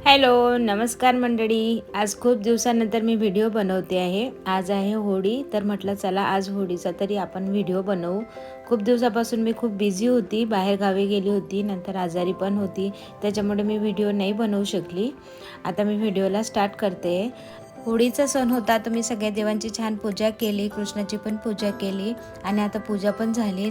Hello, नमस्कार मंडळी. आज खूप दिवसानंतर मी व्हिडिओ बनवते आहे. आज आहे होळी, तर म्हटलं चला आज होळीचा तरी आपण व्हिडिओ बनवू. खूप दिवसापासून मी खूप बिझी होती, बाहेर गावी गेली होती, नंतर आजारी पण होती, त्याच्यामुळे मी व्हिडिओ नाही बनवू शकली. आता मी व्हिडिओला स्टार्ट करते. होळीचा सण होता, तर मी सगळ्या देवांची छान पूजा केली, कृष्णाची पण पूजा केली आणि आता पूजा पण झाली.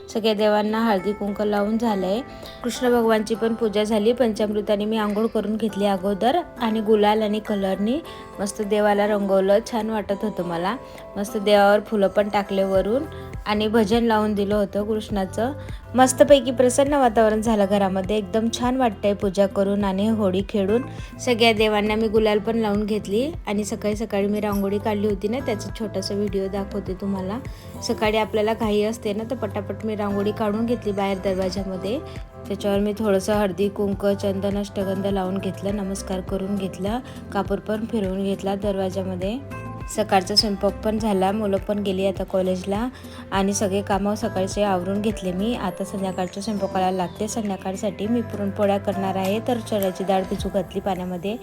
सगळ्या देवांना हळदी कुंकू लावून झालंय. कृष्ण भगवानची पण पूजा झाली. पंचामृताने मी आंघोळ करून घेतली अगोदर आणि गुलाल आणि कलरनी मस्त देवाला रंगवलं. छान वाटत होतं मला. मस्त देवावर फुलं पण टाकले वरून आणि भजन लावून दिलं होतं कृष्णाचं. मस्तपैकी प्रसन्न वातावरण झालं घरामध्ये. एकदम छान वाटतंय पूजा करून आणि होळी खेळून. सगळ्या देवांना मी गुलाल पण लावून घेतली आणि सकाळी सकाळी मी रांगोळी काढली होती ना, त्याचा छोटासा व्हिडिओ दाखवते तुम्हाला. सकाळी आपल्याला घाई असते ना, तर पटापट मी रांगोळी काढून घेतली बाहेर दरवाजामध्ये. त्याच्यावर मी थोडंसं हळदी कुंकू चंदन अष्टगंध लावून घेतलं, नमस्कार करून घेतला, कापूर पण फिरवून घेतला दरवाजामध्ये. सकाळचा स्वयंपाक पण झाला, मुलं पण गेली आता कॉलेजला आणि सगळे कामं सकाळचे आवरून घेतले मी. आता संध्याकाळच्या स्वयंपाकाला लागते. संध्याकाळसाठी मी पुरणपोळ्या करणार आहे, तर चण्याची डाळ भिजू घातली पाण्यामध्ये.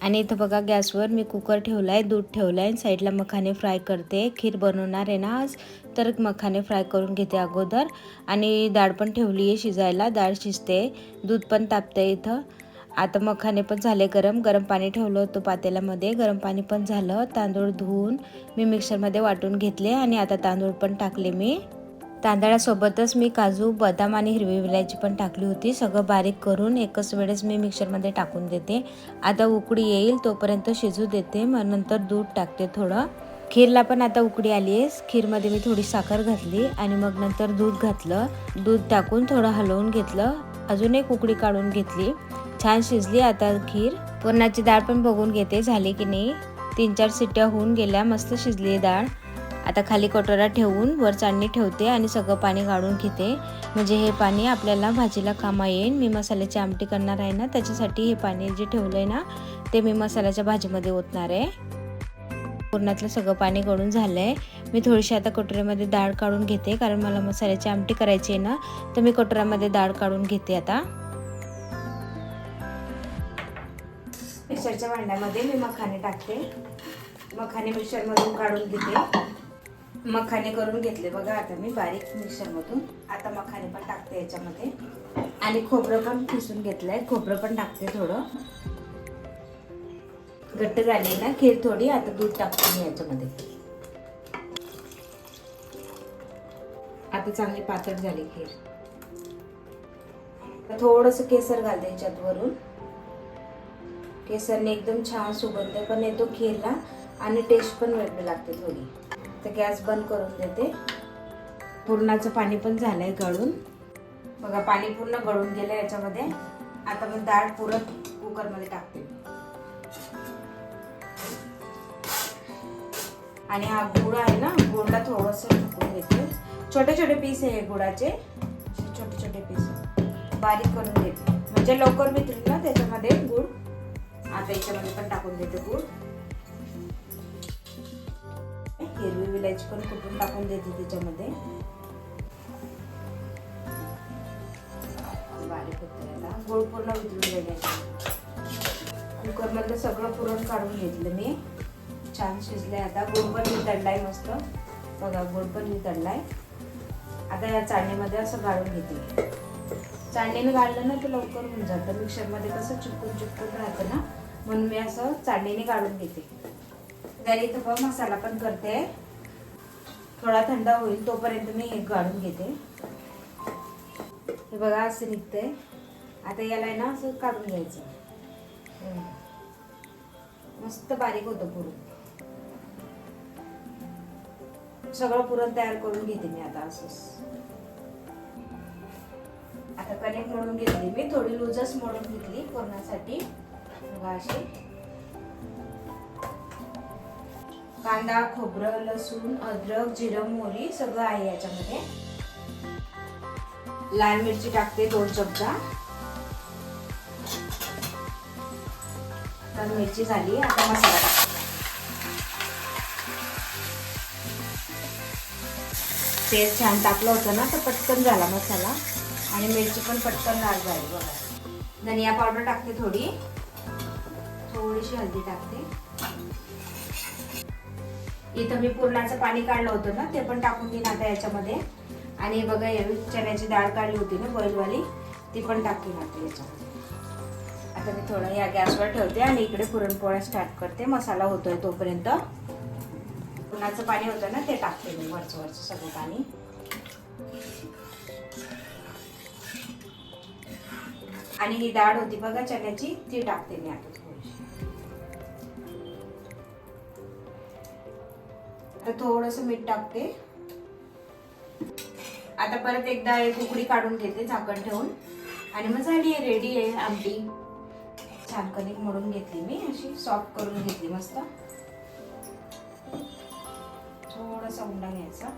आणि इथं बघा गॅसवर मी कुकर ठेवला आहे, दूध ठेवलं आहे, साईडला मखाने फ्राय करते. खीर बनवणार आहे ना आज, तर मखाने फ्राय करून घेते अगोदर आणि डाळ पण ठेवली आहे शिजायला. डाळ शिजते, दूध पण तापते इथं. आता मखाने पण झाले गरम पाणी ठेवलं होतं पातेल्यामध्ये, गरम पाणी पण झालं. तांदूळ धुवून मी मिक्सरमध्ये वाटून घेतले आणि आता तांदूळ पण टाकले मी. तांदळासोबतच मी काजू बदाम आणि हिरवी वेलची पण टाकली होती. सगळं बारीक करून एकच वेळेस मी मिक्सरमध्ये टाकून देते. आता उकळी येईल तोपर्यंत शिजू देते, मग नंतर दूध टाकते थोडं. खीरला पण आता उकळी आली आहे. खीरमध्ये मी थोडी साखर घातली आणि मग नंतर दूध घातलं. दूध टाकून थोडं हलवून घेतलं, अजून एक उकळी काढून घेतली. छान शिजली आता खीर. पुरणाची डाळ पण बघून घेते झाली की नाही. 3-4 शिट्ट्या होऊन गेल्या, मस्त शिजली डाळ. आता खाली कटोरा ठेवून वर चाळणी ठेवते आणि सगळं पाणी काढून घेते, म्हणजे हे पाणी आपल्याला भाजीला कामा येईल. मी मसाल्याची आमटी करणार आहे ना, त्याच्यासाठी हे पाणी जे ठेवलं आहे ना, ते मी मसाल्याच्या भाजीमध्ये ओतणार आहे. पुरणातलं सगळं पाणी काढून झालं आहे. मी थोडीशी आता कटोऱ्यामध्ये डाळ काढून घेते, कारण मला मसाल्याची आमटी करायची आहे ना, तर मी कटोऱ्यामध्ये डाळ काढून घेते. आता मिक्सरच्या भांड्यामध्ये मी मखाने टाकते. मखाने मिक्सरमधून काढून घेते. मखाने करून घेतले बघा आता मी बारीक मिक्सरमधून. आता मखाने पण टाकते याच्यामध्ये आणि खोबरं पण किसून घेतलंय, खोबरं पण टाकते. थोडं घट्ट झाली ना खीर थोडी, आता दूध टाकते मी याच्यामध्ये. आता चांगली पातळ झाली खीर. तर थोडंसं केसर घालते याच्यात वरून. केसरने एकदम छान सुगंध पण येतो खीरला आणि टेस्ट पण वेगळी लागते थोडी. तर गॅस बंद करून देते. पुरणाचं पाणी पण झालंय गळून बघा, पाणी पूर्ण गळून गेलं याच्यामध्ये. आता मी डाळ पुरण कुकरमध्ये टाकते आणि हा गुळ आहे ना, गुळला थोडंसं टाकून देते. छोटे छोटे पीस आहे गुळाचे, छोटे छोटे पीस बारीक करून देते, म्हणजे लवकर वितळेल ना त्याच्यामध्ये गुळ. आता याच्यामध्ये पण टाकून देते गुळ. हिरवी वेलची पण कुटून टाकून देते त्याच्यामध्ये. बारीक होते गुळ पूर्ण वितळून द्यायचं. कुकर मध्ये सगळं पुरण काढून घेतलं मी. छान शिजले. आता गुळ पण वितळलाय मस्त बघा, गुळ पण वितळलाय. आता या चाळणीमध्ये असं गाळून घेते. चाळणीने गाळलं ना तर लवकर होऊन जातं. मिक्सरमध्ये कसं चिपकून राहतं ना, म्हणून मी असं चाळणीने गाळून घेते. तरी तर मसाला पण करते. थोडा थंड होईल तोपर्यंत मी हे गाळून घेते. हे बघा असं निघतंय. आता याला आहे ना असं काढून घ्यायचं. मस्त बारीक होतं पुरण. सगळं पुरण तयार करून घेते मी आता असंच. आता कणिक मळून घेतली मी, थोडी लूजच मळून घेतली पुरणासाठी बघा अशी. कांदा, खोबरं, लसूण, अद्रक, जिरं, मोहरी सगळं आहे याच्यामध्ये. लाल मिरची टाकते 2 चमचा. तर मिरची झाली. आता मसाला टाकते. तेल छान टाकलं होतं ना, तर पटकन झाला मसाला आणि मिरची पण पटकन लाल झाली बघा. धनिया पावडर टाकते थोडी, थोडीशी हळदी टाकते. इथं मी पुरणाचं पाणी काढलं होतं ना, ते पण टाकून देईन आता याच्यामध्ये. आणि बघा चण्याची डाळ काढली होती ना बॉईलवाली, ती पण टाकते आता याच्यामध्ये. आता मी थोडं या गॅसवर ठेवते आणि इकडे पुरणपोळ्या स्टार्ट करते. मसाला होतोय तोपर्यंत. पुरणाचं पाणी होतं ना, ते टाकते मी वरचं सगळं पाणी. आणि ही डाळ होती बघा चण्याची, ती टाकते मी आता थोडीशी. आता थोडंसं मीठ टाकते. आता परत एकदा एक उकळी काढून घेते झाकण ठेवून. आणि मग झाली आहे, रेडी आहे आमटी. छान कणिक मळून घेतली मी, अशी सॉफ्ट करून घेतली मस्त. थोडासा उंडा घ्यायचा.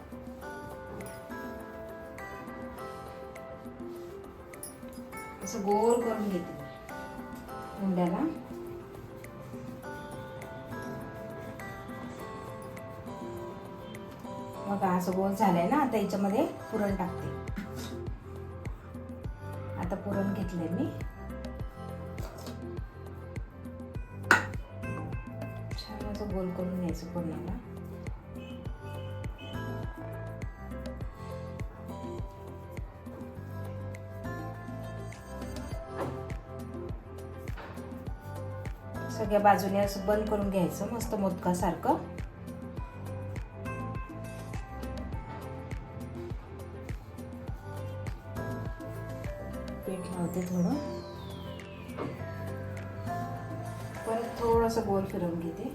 असं गोल करून घेते उंड्याला. मग असं गोल झालंय ना, आता याच्यामध्ये पुरण टाकते. आता पुरण घेतलंय मी. छान असं गोल करून घ्यायचं पुरणाला. सगळ्या बाजूने असं बंद करून घ्यायचं मस्त मोदकासारखं. पीठ लावते थोडं, परत थोडंसं गोल फिरवून घेते.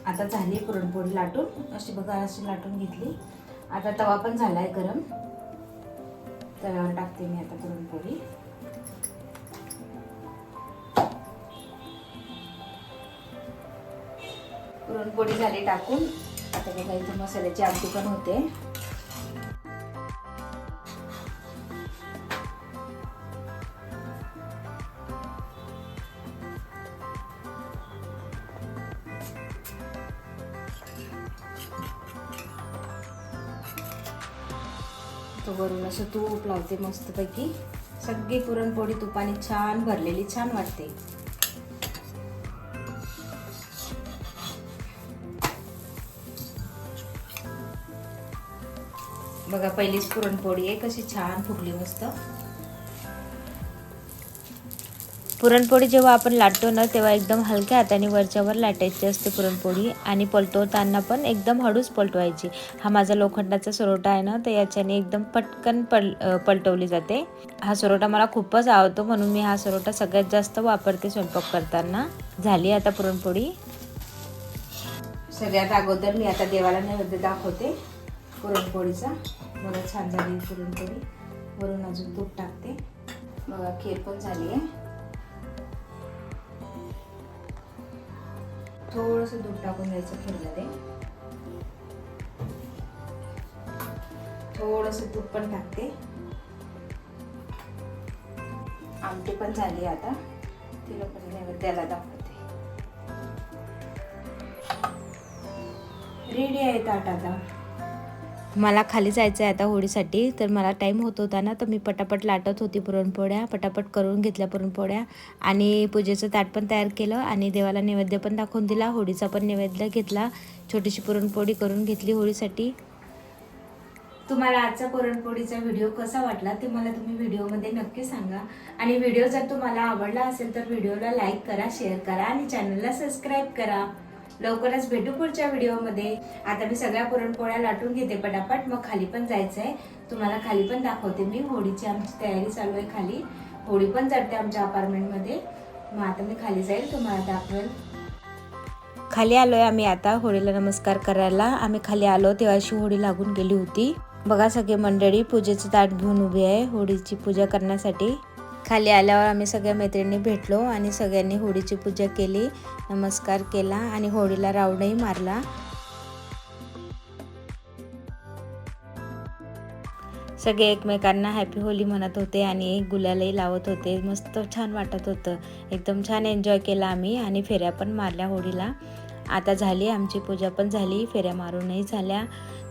आता झाली पुरणपोळी लाटून, अशी बघा अशी लाटून घेतली. आता तवा पण झालाय गरम, तव्यावर टाकते मी आता पुरणपोळी. पुरणपोळी झाली टाकून. आता बघा इथे मसाल्याची आमटी पण होते. तो वरून असं तूप लावते मस्तपैकी. सगळी पुरणपोळी तुपाने छान भरलेली, छान वाटते. बघा पहिलीच पुरणपोळी आहे, कशी छान फुगली मस्त. पुरणपोळी जेव्हा आपण लाटतो ना, तेव्हा एकदम हलक्या हाताने वरच्यावर लाटायची असते पुरणपोळी. आणि पलटवताना पण एकदम हळूच पलटवायची. हा माझा लोखंडाचा सरोटा आहे ना, तर याच्याने एकदम पटकन पलटवली जाते. हा सरोटा मला खूपच आवडतो, म्हणून मी हा सरोटा सगळ्यात जास्त वापरते स्वयंपाक करताना. झाली आता पुरणपोळी. सगळ्यात अगोदर मी आता देवाला नैवेद्य दाखवते पुरणपोळीचा. बघा छान झाली पुरणपोळी. वरून अजून तूप टाकते. बघा खीर पण झाली आहे. थोडंसं दूध टाकून द्यायचं खीरमध्ये. थोडंसं तूप पण टाकते. आमटी पण झाली आता, तिला पण नैवेद्याला दाखवते. रेडी आहे ताट आता. मला खाली जायचं आहे आता होळीसाठी, तर मला टाईम होत होता ना, तर मी पटापट लाटत होती पुरणपोळ्या. पटापट करून घेतल्या पुरणपोळ्या आणि पूजेचं ताट पण तयार केलं आणि देवाला नैवेद्य पण दाखवून दिला. होळीचा पण नैवेद्य घेतला. छोटीशी पुरणपोळी करून घेतली होळीसाठी. तुम्हाला आजचा पुरणपोळीचा व्हिडिओ कसा वाटला ते मला तुम्ही व्हिडिओमध्ये नक्की सांगा. आणि व्हिडिओ जर तुम्हाला आवडला असेल तर व्हिडिओला लाईक करा, शेअर करा आणि चॅनलला सबस्क्राईब करा. लवकरच भेटू पुढच्या व्हिडिओमध्ये. आता मी सगळ्या पुरणपोळ्या लाटून घेते पटापट, मग खाली पण जायचं आहे. तुम्हाला खाली पण दाखवते मी. होळीची आमची तयारी चालू आहे खाली. होळी पण चढते आमच्या अपार्टमेंटमध्ये. मग आता मी खाली जाईल, तुम्हाला दाखवेल. खाली आलोय आम्ही आता होळीला नमस्कार करायला. आम्ही खाली आलो तेव्हा अशी होळी लागून गेली होती. बघा सगळे मंडळी पूजेचं ताट घेऊन उभी आहे होळीची पूजा करण्यासाठी. खाली आल्यावर आम्ही सगळ्या मैत्रिणी भेटलो आणि सगळ्यांनी होळीची पूजा केली, नमस्कार केला आणि होळीला राऊंडही मारला. सगळे एकमेकांना हॅपी होली म्हणत होते आणि गुलालही लावत होते. मस्त छान वाटत होतं. एकदम छान एन्जॉय केला आम्ही आणि फेऱ्या पण मारल्या होळीला. आता झाली आमची पूजा पण झाली, फेऱ्या मारूनही झाल्या.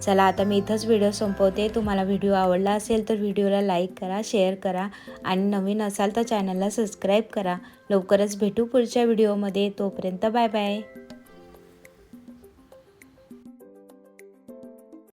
चला आता मी इथंच व्हिडिओ संपवते. तुम्हाला व्हिडिओ आवडला असेल तर व्हिडिओला लाईक करा, शेअर करा आणि नवीन असाल तर चॅनलला सबस्क्राईब करा. लवकरच भेटू पुढच्या व्हिडिओमध्ये. तोपर्यंत बाय बाय.